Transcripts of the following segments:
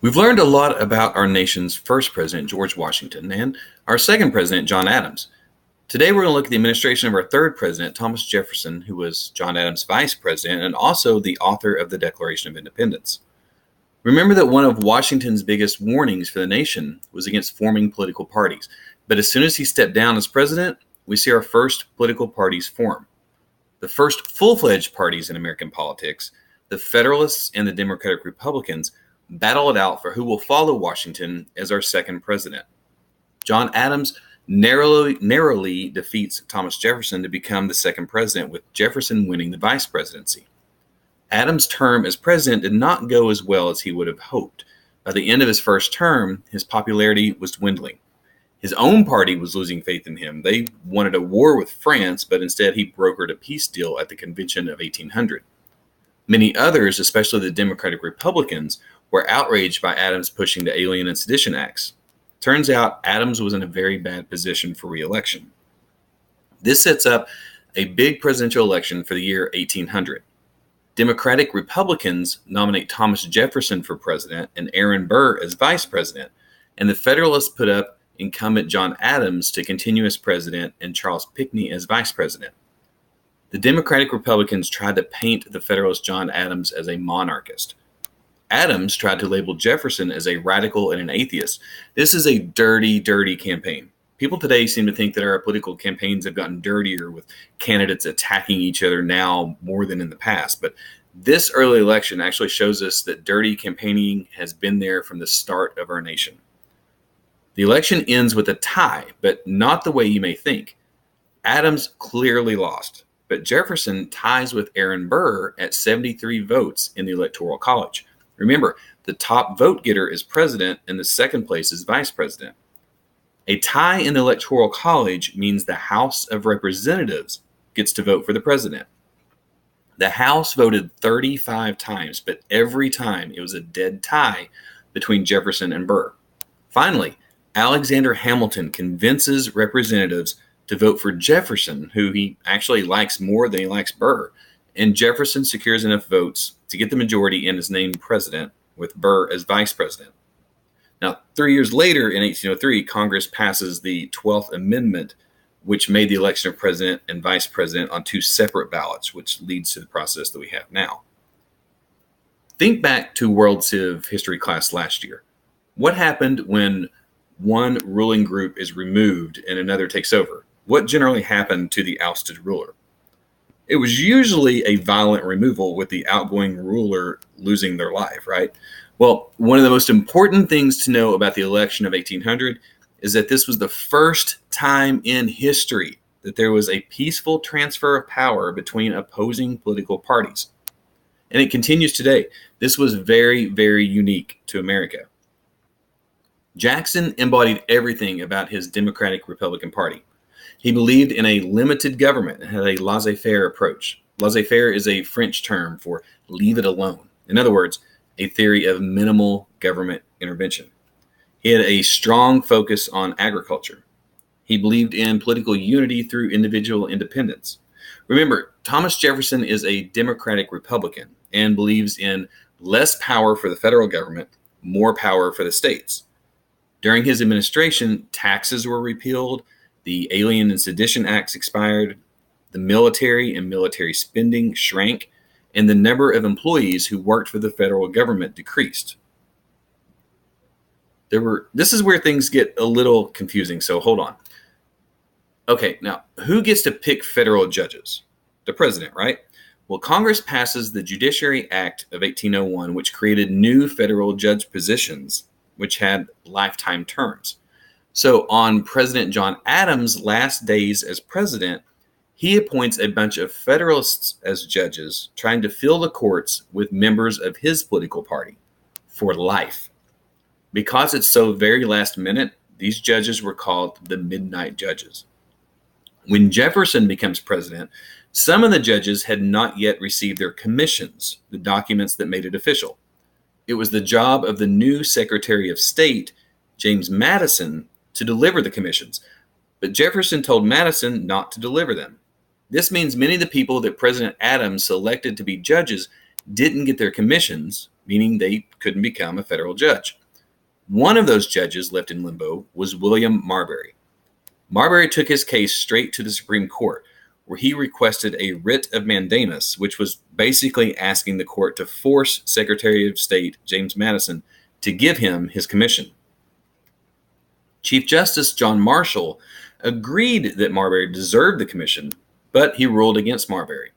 We've learned a lot about our nation's first president, George Washington, and our second president, John Adams. Today, we're going to look at the administration of our third president, Thomas Jefferson, who was John Adams' vice president and also the author of the Declaration of Independence. Remember that one of Washington's biggest warnings for the nation was against forming political parties. But as soon as he stepped down as president, we see our first political parties form. The first full-fledged parties in American politics, the Federalists and the Democratic Republicans, battle it out for who will follow Washington as our second president. John Adams narrowly defeats Thomas Jefferson to become the second president, with Jefferson winning the vice presidency. Adams' term as president did not go as well as he would have hoped. By the end of his first term, his popularity was dwindling. His own party was losing faith in him. They wanted a war with France, but instead he brokered a peace deal at the Convention of 1800. Many others, especially the Democratic Republicans, were outraged by Adams pushing the Alien and Sedition Acts. Turns out Adams was in a very bad position for re-election. This sets up a big presidential election for the year 1800. Democratic Republicans nominate Thomas Jefferson for president and Aaron Burr as vice president, and the Federalists put up incumbent John Adams to continue as president and Charles Pinckney as vice president. The Democratic Republicans tried to paint the Federalist John Adams as a monarchist. Adams tried to label Jefferson as a radical and an atheist. This is a dirty, dirty campaign. People today seem to think that our political campaigns have gotten dirtier, with candidates attacking each other now more than in the past. But this early election actually shows us that dirty campaigning has been there from the start of our nation. The election ends with a tie, but not the way you may think. Adams clearly lost, but Jefferson ties with Aaron Burr at 73 votes in the Electoral College. Remember, the top vote getter is president and the second place is vice president. A tie in the Electoral College means the House of Representatives gets to vote for the president. The House voted 35 times, but every time it was a dead tie between Jefferson and Burr. Finally, Alexander Hamilton convinces representatives to vote for Jefferson, who he actually likes more than he likes Burr, and Jefferson secures enough votes to get the majority and is named president, with Burr as vice president. Now, 3 years later, in 1803, Congress passes the 12th Amendment, which made the election of president and vice president on two separate ballots, which leads to the process that we have now. Think back to World Civ history class last year. What happened when one ruling group is removed and another takes over? What generally happened to the ousted ruler? It was usually a violent removal, with the outgoing ruler losing their life, right? Well, one of the most important things to know about the election of 1800 is that this was the first time in history that there was a peaceful transfer of power between opposing political parties. And it continues today. This was very, very unique to America. Jackson embodied everything about his Democratic Republican Party. He believed in a limited government and had a laissez-faire approach. Laissez-faire is a French term for leave it alone. In other words, a theory of minimal government intervention. He had a strong focus on agriculture. He believed in political unity through individual independence. Remember, Thomas Jefferson is a Democratic Republican and believes in less power for the federal government, more power for the states. During his administration, taxes were repealed, the Alien and Sedition Acts expired, the military and military spending shrank, and the number of employees who worked for the federal government decreased. This is where things get a little confusing, so hold on. Okay, now, who gets to pick federal judges? The president, right? Well, Congress passes the Judiciary Act of 1801, which created new federal judge positions, which had lifetime terms. So on President John Adams' last days as president, he appoints a bunch of Federalists as judges, trying to fill the courts with members of his political party for life. Because it's so very last minute, these judges were called the Midnight Judges. When Jefferson becomes president, some of the judges had not yet received their commissions, the documents that made it official. It was the job of the new Secretary of State, James Madison, to deliver the commissions, but Jefferson told Madison not to deliver them. This means many of the people that President Adams selected to be judges didn't get their commissions, meaning they couldn't become a federal judge. One of those judges left in limbo was William Marbury. Marbury took his case straight to the Supreme Court, where he requested a writ of mandamus, which was basically asking the court to force Secretary of State James Madison to give him his commission. Chief Justice John Marshall agreed that Marbury deserved the commission, but he ruled against Marbury.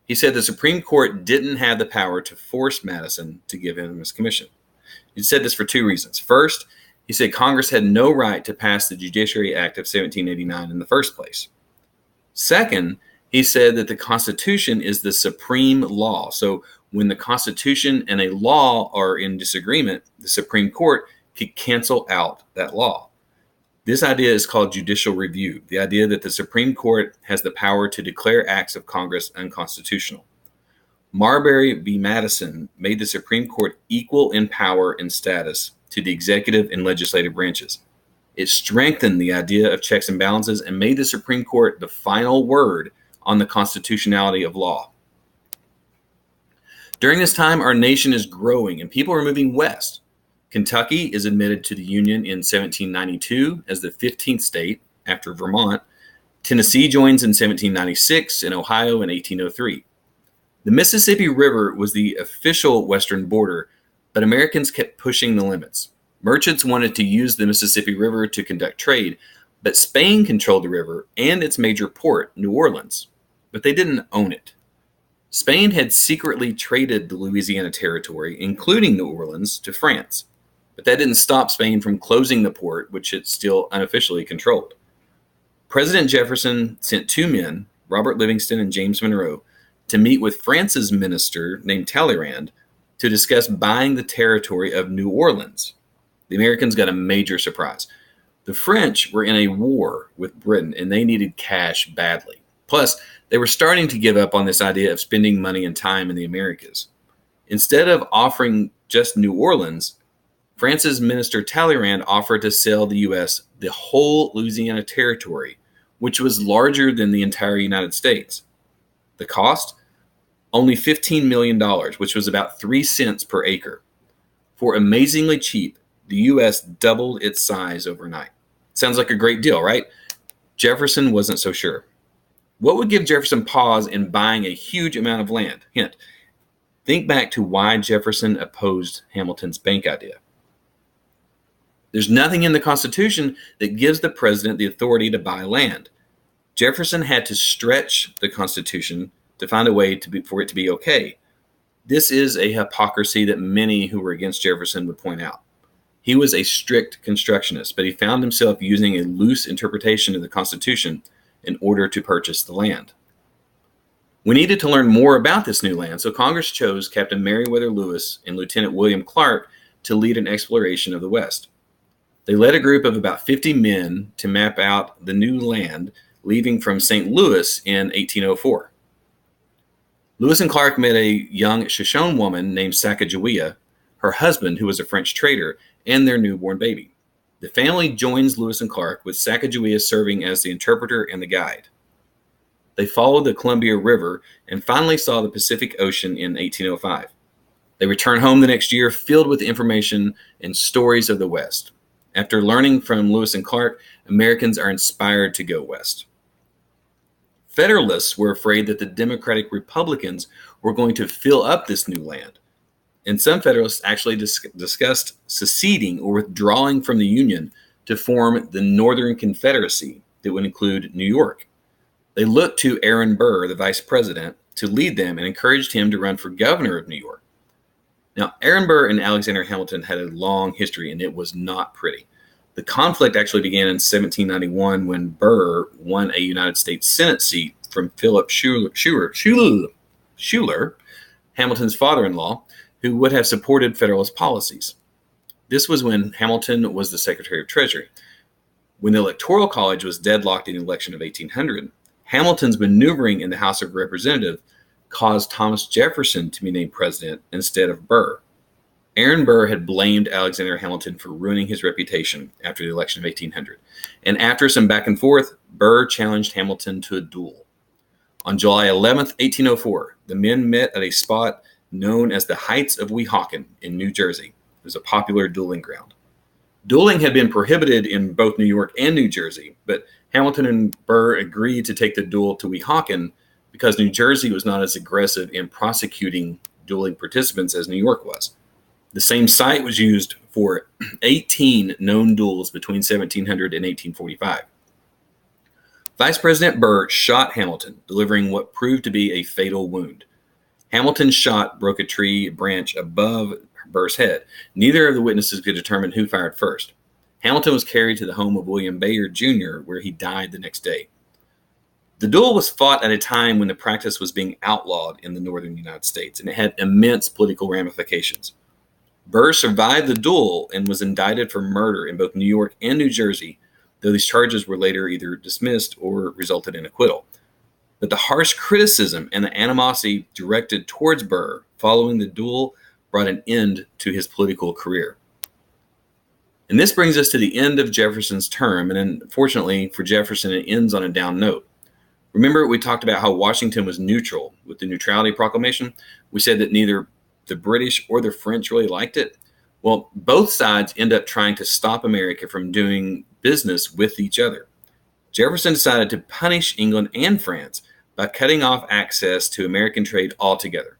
He said the Supreme Court didn't have the power to force Madison to give him his commission. He said this for two reasons. First, he said Congress had no right to pass the Judiciary Act of 1789 in the first place. Second, he said that the Constitution is the supreme law. So when the Constitution and a law are in disagreement, the Supreme Court could cancel out that law. This idea is called judicial review, the idea that the Supreme Court has the power to declare acts of Congress unconstitutional. Marbury v. Madison made the Supreme Court equal in power and status to the executive and legislative branches. It strengthened the idea of checks and balances and made the Supreme Court the final word on the constitutionality of law. During this time, our nation is growing and people are moving west. Kentucky is admitted to the Union in 1792 as the 15th state after Vermont. Tennessee joins in 1796 and Ohio in 1803. The Mississippi River was the official western border, but Americans kept pushing the limits. Merchants wanted to use the Mississippi River to conduct trade, but Spain controlled the river and its major port, New Orleans, but they didn't own it. Spain had secretly traded the Louisiana Territory, including New Orleans, to France, but that didn't stop Spain from closing the port, which it still unofficially controlled. President Jefferson sent two men, Robert Livingston and James Monroe, to meet with France's minister named Talleyrand to discuss buying the territory of New Orleans. The Americans got a major surprise. The French were in a war with Britain and they needed cash badly. Plus, they were starting to give up on this idea of spending money and time in the Americas. Instead of offering just New Orleans, France's minister Talleyrand offered to sell the U.S. the whole Louisiana Territory, which was larger than the entire United States. The cost? Only $15 million, which was about 3 cents per acre. For amazingly cheap, the U.S. doubled its size overnight. Sounds like a great deal, right? Jefferson wasn't so sure. What would give Jefferson pause in buying a huge amount of land? Hint, think back to why Jefferson opposed Hamilton's bank idea. There's nothing in the Constitution that gives the president the authority to buy land. Jefferson had to stretch the Constitution to find a way for it to be okay. This is a hypocrisy that many who were against Jefferson would point out. He was a strict constructionist, but he found himself using a loose interpretation of the Constitution in order to purchase the land. We needed to learn more about this new land, so Congress chose Captain Meriwether Lewis and Lieutenant William Clark to lead an exploration of the West. They led a group of about 50 men to map out the new land, leaving from St. Louis in 1804. Lewis and Clark met a young Shoshone woman named Sacagawea, her husband, who was a French trader, and their newborn baby. The family joins Lewis and Clark, with Sacagawea serving as the interpreter and the guide. They followed the Columbia River and finally saw the Pacific Ocean in 1805. They returned home the next year filled with information and stories of the West. After learning from Lewis and Clark, Americans are inspired to go west. Federalists were afraid that the Democratic Republicans were going to fill up this new land. And some Federalists actually discussed seceding or withdrawing from the Union to form the Northern Confederacy that would include New York. They looked to Aaron Burr, the vice president, to lead them and encouraged him to run for governor of New York. Now, Aaron Burr and Alexander Hamilton had a long history, and it was not pretty. The conflict actually began in 1791 when Burr won a United States Senate seat from Philip Schuyler, Hamilton's father-in-law, who would have supported Federalist policies. This was when Hamilton was the Secretary of Treasury. When the Electoral College was deadlocked in the election of 1800, Hamilton's maneuvering in the House of Representatives caused Thomas Jefferson to be named president instead of Burr. Aaron Burr had blamed Alexander Hamilton for ruining his reputation after the election of 1800. And after some back and forth, Burr challenged Hamilton to a duel. On July 11th, 1804, the men met at a spot known as the Heights of Weehawken in New Jersey. It was a popular dueling ground. Dueling had been prohibited in both New York and New Jersey, but Hamilton and Burr agreed to take the duel to Weehawken because New Jersey was not as aggressive in prosecuting dueling participants as New York was. The same site was used for 18 known duels between 1700 and 1845. Vice President Burr shot Hamilton, delivering what proved to be a fatal wound. Hamilton's shot broke a tree branch above Burr's head. Neither of the witnesses could determine who fired first. Hamilton was carried to the home of William Bayard Jr., where he died the next day. The duel was fought at a time when the practice was being outlawed in the northern United States, and it had immense political ramifications. Burr survived the duel and was indicted for murder in both New York and New Jersey, though these charges were later either dismissed or resulted in acquittal. But the harsh criticism and the animosity directed towards Burr following the duel brought an end to his political career. And this brings us to the end of Jefferson's term, and unfortunately for Jefferson, it ends on a down note. Remember, we talked about how Washington was neutral with the Neutrality Proclamation? We said that neither the British or the French really liked it. Well, both sides end up trying to stop America from doing business with each other. Jefferson decided to punish England and France by cutting off access to American trade altogether.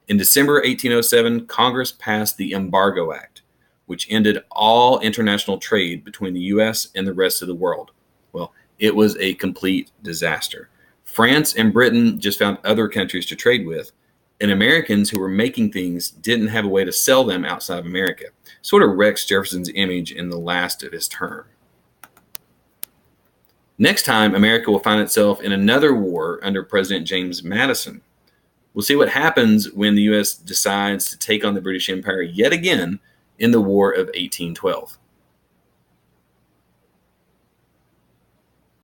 In December 1807, Congress passed the Embargo Act, which ended all international trade between the U.S. and the rest of the world. Well, it was a complete disaster. France and Britain just found other countries to trade with, and Americans who were making things didn't have a way to sell them outside of America. Sort of wrecks Jefferson's image in the last of his term. Next time, America will find itself in another war under President James Madison. We'll see what happens when the U.S. decides to take on the British Empire yet again in the War of 1812.